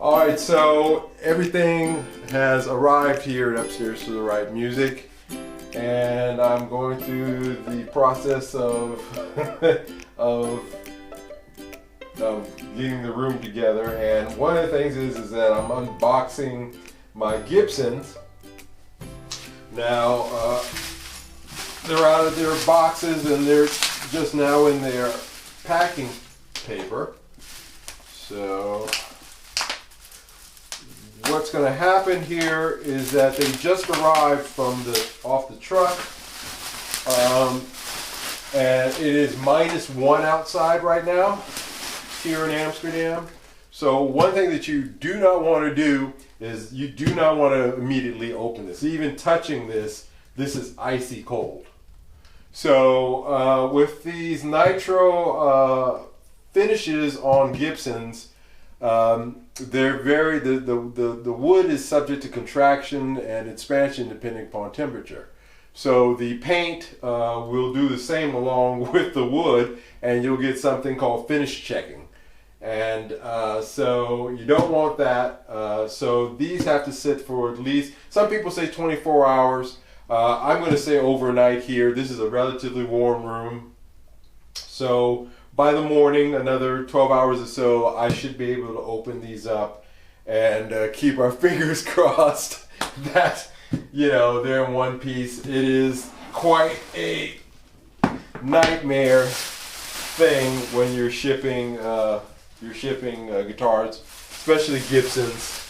Alright, so everything has arrived here at Upstairs to the Right Music, and I'm going through the process of of getting the room together. And one of the things is that I'm unboxing my Gibsons. Now they're out of their boxes and they're just now in their packing paper. So what's going to happen here is that they just arrived off the truck, and it is -1 outside right now here in Amsterdam. So one thing that you do not want to do is you do not want to immediately open this. Even touching this is icy cold. So with these nitro finishes on Gibsons, they're the wood is subject to contraction and expansion depending upon temperature. So the paint will do the same along with the wood, and you'll get something called finish checking. And so you don't want that. So these have to sit for at least, some people say 24 hours. I'm going to say overnight here. This is a relatively warm room. So by the morning, another 12 hours or so, I should be able to open these up and keep our fingers crossed that, you know, they're in one piece. It is quite a nightmare thing when you're shipping guitars, especially Gibsons.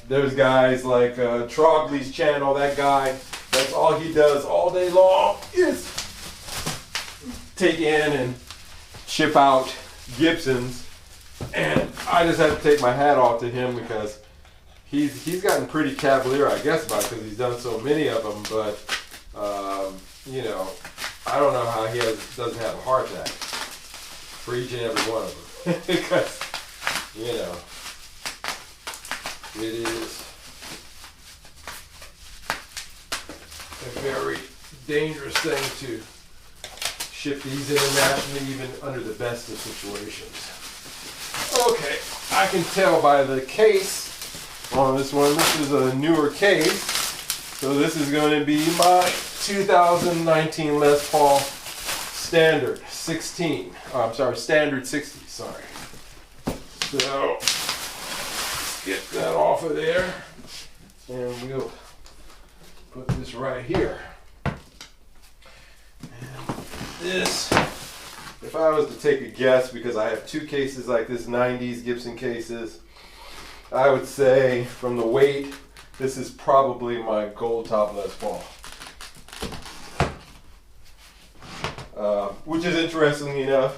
There's guys like Trogley's channel, that guy, that's all he does all day long is take in and ship out Gibsons, and I just have to take my hat off to him because he's gotten pretty cavalier, I guess, about it because he's done so many of them. But you know, I don't know how he doesn't have a heart attack for each and every one of them because, you know, it is a very dangerous thing to ship these internationally, even under the best of situations. Okay, I can tell by the case on this one, this is a newer case. So this is going to be my 2019 Les Paul Standard 16. Oh, I'm sorry, Standard 60, sorry. So, get that off of there, and we'll put this right here. This, if I was to take a guess, because I have two cases like this, 90s Gibson cases, I would say from the weight, this is probably my gold top Les Paul. Which is, interestingly enough,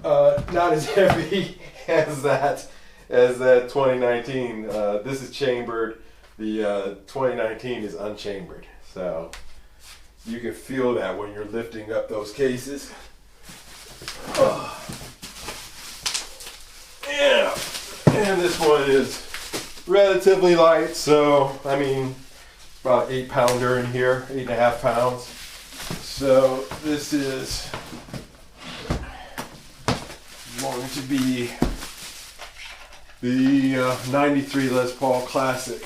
not as heavy as that 2019. This is chambered. The 2019 is unchambered. So you can feel that when you're lifting up those cases. Yeah, and this one is relatively light, so I mean about 8-pounder in here, 8.5 pounds. So this is going to be the 93 Les Paul Classic.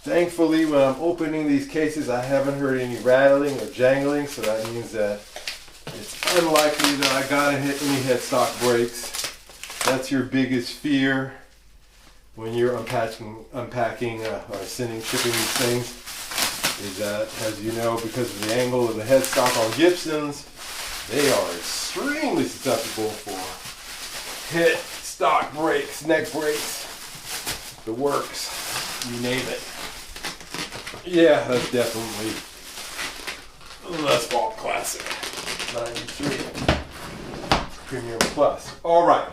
Thankfully, when I'm opening these cases, I haven't heard any rattling or jangling, so that means that it's unlikely that I gotta hit any headstock brakes. That's your biggest fear when you're unpacking or shipping these things, is that, as you know, because of the angle of the headstock on Gibsons, they are extremely susceptible for hit, stock brakes, neck brakes, the works, you name it. Yeah, that's definitely Les Paul Classic 93 Premium Plus. All right.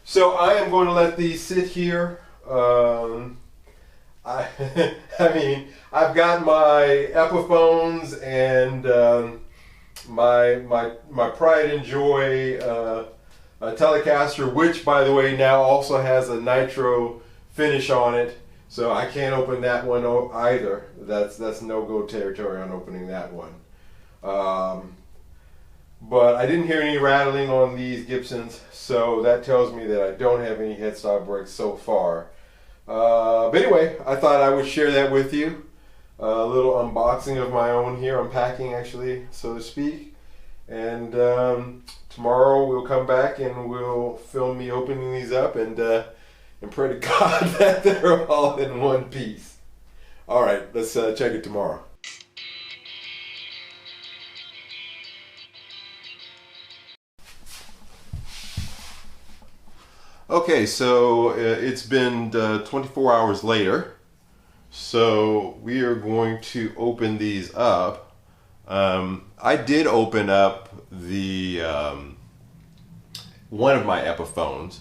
So I am going to let these sit here. I mean, I've got my Epiphones and my Pride and Joy Telecaster, which, by the way, now also has a nitro finish on it. So I can't open that one either. That's no-go territory on opening that one. But I didn't hear any rattling on these Gibsons, so that tells me that I don't have any headstock breaks so far. But anyway, I thought I would share that with you. A little unboxing of my own here, unpacking actually, so to speak. And tomorrow we'll come back and we'll film me opening these up and pray to God that they're all in one piece. All right, let's check it tomorrow. Okay, so it's been 24 hours later, so we are going to open these up. I did open up the one of my Epiphones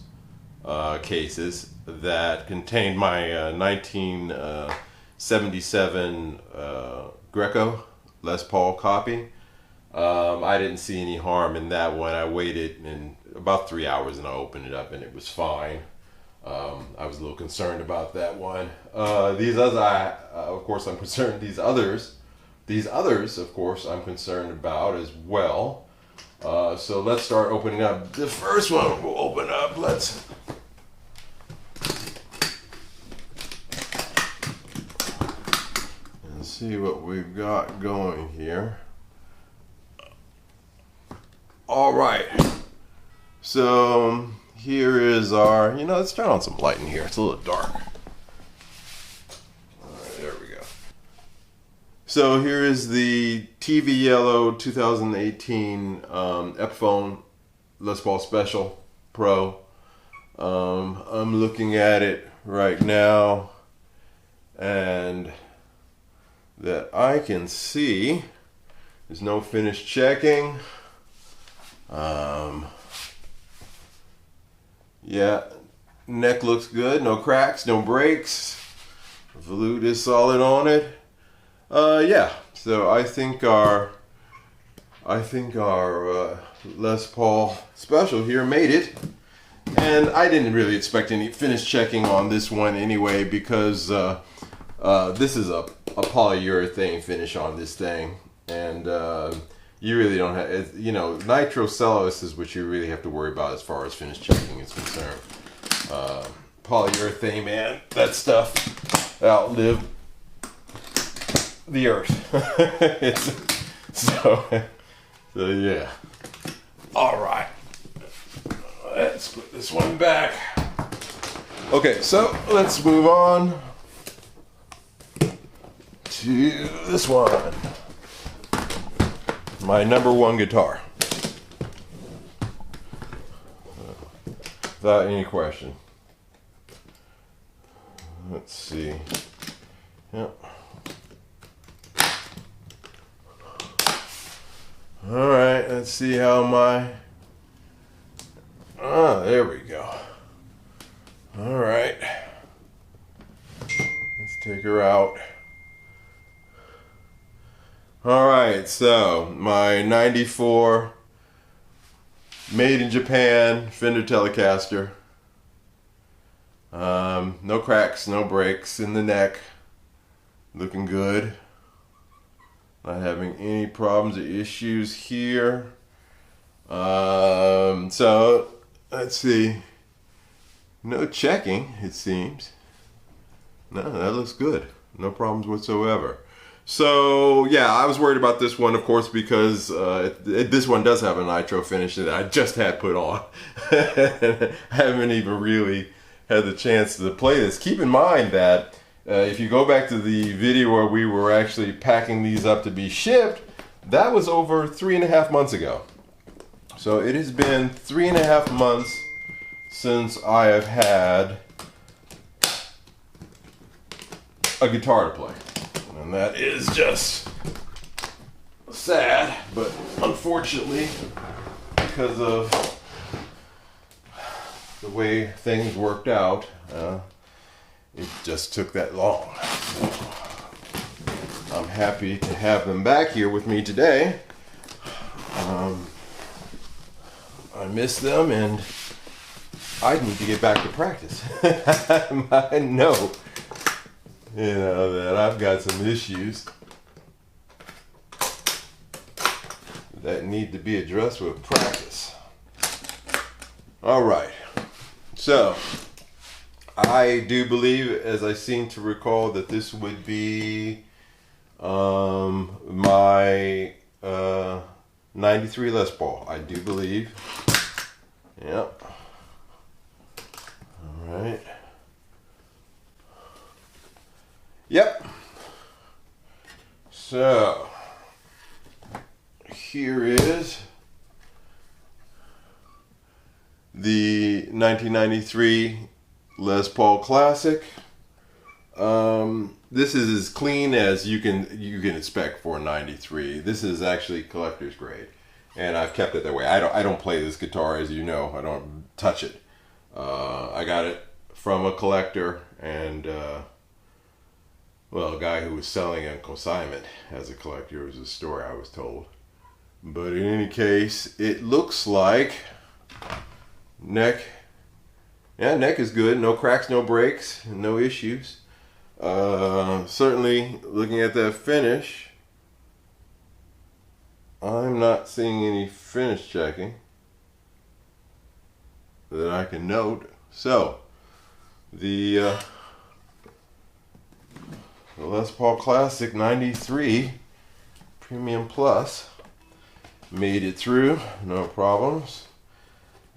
cases that contained my 1977 Greco Les Paul copy. I didn't see any harm in that one. I waited in about 3 hours and I opened it up and it was fine. I was a little concerned about that one. These others, of course, I'm concerned. These others, of course, I'm concerned about as well. So let's start opening up. The first one we'll open up. Let's see what we've got going here. All right. So here is our, let's turn on some light in here. It's a little dark. All right, there we go. So here is the TV Yellow 2018 Epiphone Les Paul Special Pro. I'm looking at it right now, and that I can see there's no finish checking. Yeah, neck looks good, no cracks, no breaks. Volute is solid on it. Yeah, so I think our Les Paul Special here made it. And I didn't really expect any finish checking on this one anyway, because this is a polyurethane finish on this thing, and you really don't have, nitrocellulose is what you really have to worry about as far as finish checking is concerned. Polyurethane, man, that stuff outlived the earth. so yeah. All right, let's put this one back. Okay, so let's move on to this one. My #1 guitar. Without any question. Let's see. Yep. Alright, let's see how my... there we go. Alright. Let's take her out. Alright, so my 94 made in Japan Fender Telecaster. No cracks, no breaks in the neck. Looking good. Not having any problems or issues here. So let's see. No checking, it seems. No, that looks good. No problems whatsoever. So yeah, I was worried about this one, of course, because this one does have a nitro finish that I just had put on. I haven't even really had the chance to play this. Keep in mind that if you go back to the video where we were actually packing these up to be shipped, that was over 3.5 months ago. So it has been 3.5 months since I have had a guitar to play. And that is just sad, but unfortunately, because of the way things worked out, it just took that long. I'm happy to have them back here with me today. I miss them and I need to get back to practice. I know you know, that I've got some issues that need to be addressed with practice. All right, so I do believe, as I seem to recall, that this would be my 93 Les Paul. I do believe. Yep. All right. Yep. So here is the 1993 Les Paul Classic. This is as clean as you can expect for a 93. This is actually collector's grade, and I've kept it that way. I don't play this guitar, as you know. I don't touch it. I got it from a collector, and well, a guy who was selling on consignment as a collector. It was a story I was told. But in any case, it looks like neck. Yeah, neck is good. No cracks, no breaks, no issues. Certainly, looking at that finish, I'm not seeing any finish checking that I can note. So, the Les Paul Classic 93 Premium Plus made it through, no problems.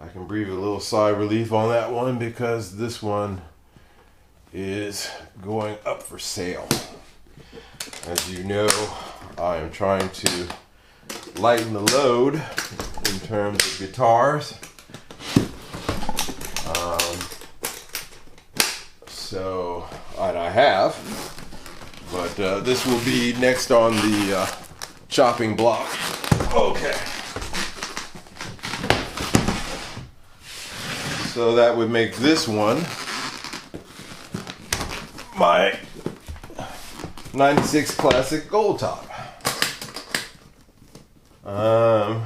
I can breathe a little sigh of relief on that one because this one is going up for sale. As you know, I am trying to lighten the load in terms of guitars. So, and I have, but this will be next on the chopping block. Okay. So that would make this one my 96 Classic Gold Top. I've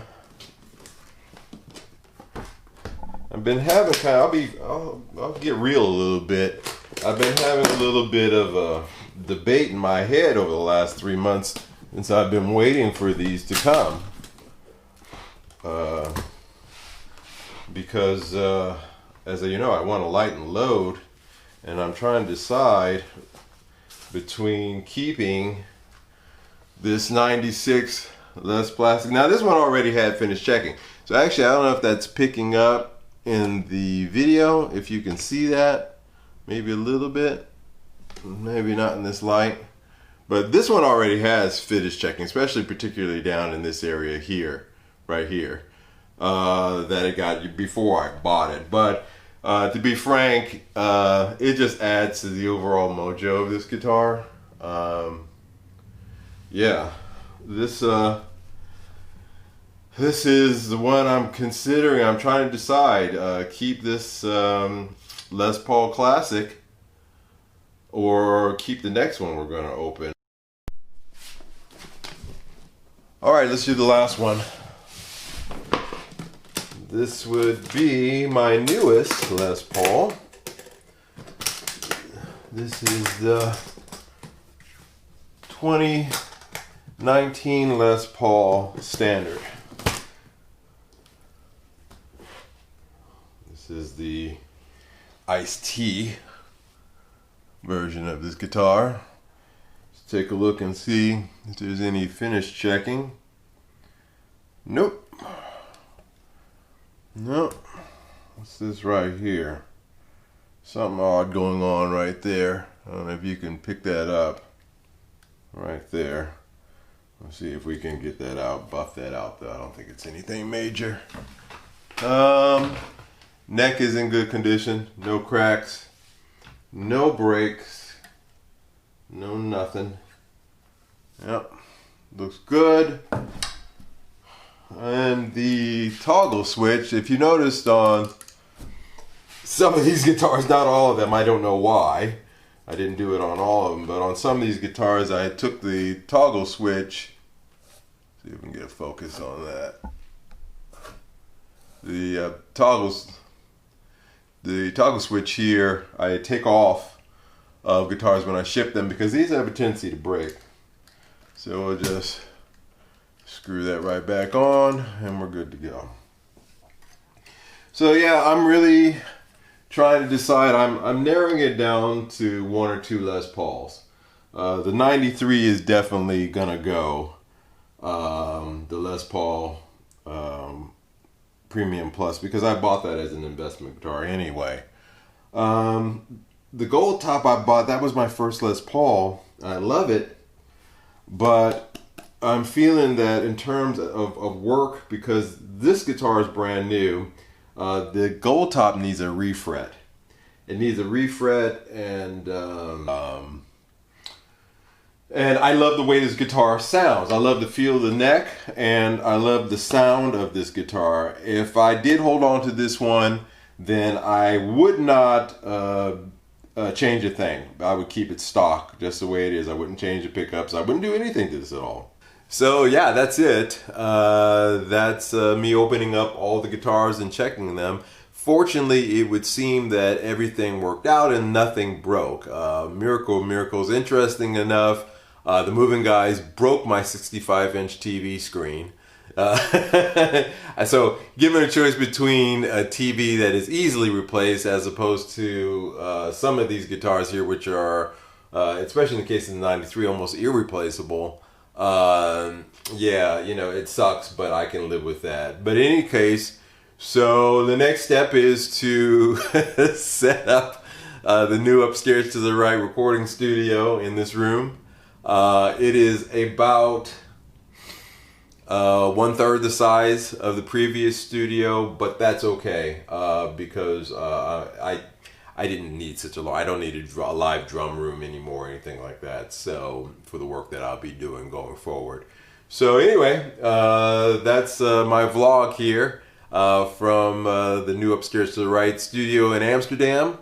been having I'll get real a little bit. I've been having a little bit of a debate in my head over the last 3 months since I've been waiting for these to come. Because as you know, I want to lighten load, and I'm trying to decide between keeping this 96 Les Plastic. Now this one already had finish checking, so actually I don't know if that's picking up in the video, if you can see that, maybe a little bit, maybe not in this light, but this one already has finish checking, especially particularly down in this area here, right here, that it got before I bought it. But to be frank, it just adds to the overall mojo of this guitar. Yeah, this is the one I'm considering. I'm trying to decide, keep this Les Paul Classic or keep the next one we're going to open. Alright, let's do the last one. This would be my newest Les Paul. This is the 2019 Les Paul Standard. This is the iced tea version of this guitar. Let's take a look and see if there's any finish checking. Nope. Nope. What's this right here? Something odd going on right there. I don't know if you can pick that up. Right there. Let's see if we can get that out, buff that out though. I don't think it's anything major. Neck is in good condition. No cracks. No breaks. No nothing. Yep. Looks good. And the toggle switch, if you noticed on some of these guitars, not all of them, I don't know why. I didn't do it on all of them, but on some of these guitars I took the toggle switch. See if we can get a focus on that. The toggle switch here, I take off of guitars when I ship them, because these have a tendency to break. So we'll just screw that right back on and we're good to go. So yeah, I'm really trying to decide. I'm narrowing it down to 1 or 2 Les Pauls. The 93 is definitely gonna go. The Les Paul Premium Plus, because I bought that as an investment guitar anyway. The gold top I bought, that was my first Les Paul. I love it, but I'm feeling that in terms of work, because this guitar is brand new, the gold top needs a refret. It needs a refret, and I love the way this guitar sounds. I love the feel of the neck, and I love the sound of this guitar. If I did hold on to this one, then I would not change a thing. I would keep it stock just the way it is. I wouldn't change the pickups. I wouldn't do anything to this at all. So yeah, that's it. That's me opening up all the guitars and checking them. Fortunately, it would seem that everything worked out and nothing broke. Miracle of miracles. Interesting enough, the moving guys broke my 65-inch TV screen. So given a choice between a TV that is easily replaced as opposed to some of these guitars here, which are, especially in the case of the 93, almost irreplaceable, yeah, you know, it sucks, but I can live with that. But in any case, so the next step is to set up the new upstairs to the right recording studio in this room. It is about 1/3 the size of the previous studio, but that's okay, because I didn't need such a I don't need a live drum room anymore or anything like that, so for the work that I'll be doing going forward. So anyway, that's my vlog here from the new upstairs to the right studio in Amsterdam.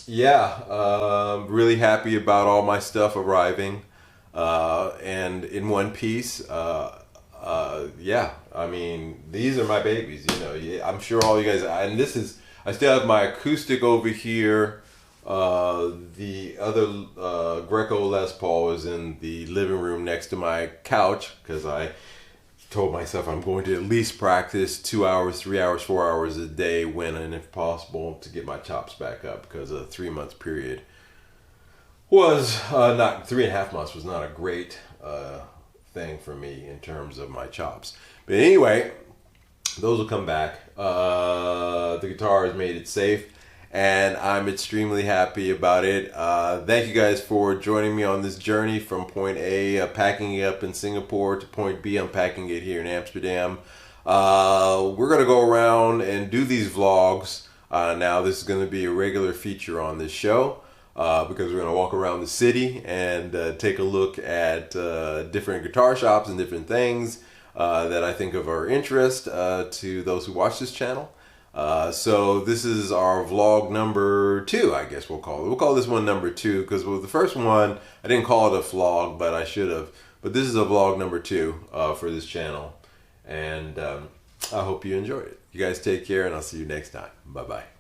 Yeah, really happy about all my stuff arriving and in one piece. Yeah, I mean, these are my babies, you know. I'm sure all you guys, and this is, I still have my acoustic over here. The other Greco Les Paul is in the living room next to my couch, because I told myself I'm going to at least practice 2 hours, 3 hours, 4 hours a day when and if possible to get my chops back up, because a 3-month period was not 3.5 months was not a great thing for me in terms of my chops. But anyway, those will come back. The guitar has made it safe, and I'm extremely happy about it. Thank you guys for joining me on this journey from point A, packing it up in Singapore, to point B, unpacking it here in Amsterdam. We're going to go around and do these vlogs. Now this is going to be a regular feature on this show, because we're going to walk around the city and take a look at different guitar shops and different things that I think of our interest to those who watch this channel. So this is our vlog number 2, I guess we'll call it. We'll call this one number 2, because with the first one, I didn't call it a vlog, but I should have. But this is a vlog number 2 for this channel. And I hope you enjoyed it. You guys take care, and I'll see you next time. Bye-bye.